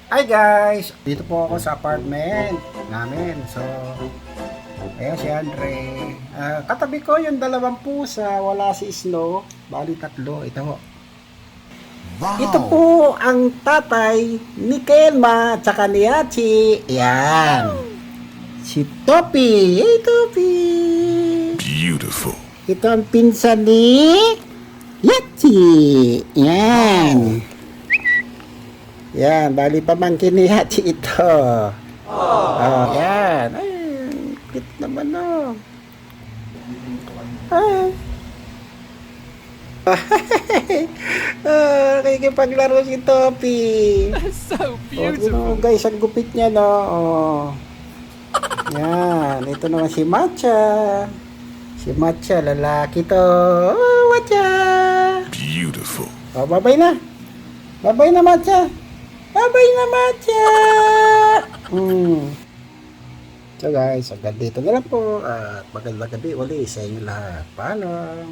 Hi guys! Dito po ako sa apartment namin. So, ayan si Andre. Katabi ko yung dalawang pusa. Wala si Snow. Bali tatlo. Ito ho. Wow! Ito po ang tatay ni Kelma at saka ni Hachi. Yan. Si Topi. Hey Topi! Beautiful. Ito ang pinsan ni Hachi. Yan. Yan, bali pamangkin ni Hachi ito. Oh, yan. Ay, cute naman oh. Ay. Nakikipaglaro si Topi. That's so Oh, beautiful. guys, ang gupit niya, no? Oh. Yan, ito naman si Matcha. Si Matcha, lalaki to. Oh, Matcha. Beautiful. Oh, bye-bye na. Bye-bye na, Matcha. Bye-bye na, Matcha. So guys, hanggang dito na lang po. At magandang gabi uli sa inyo lahat. Paalam.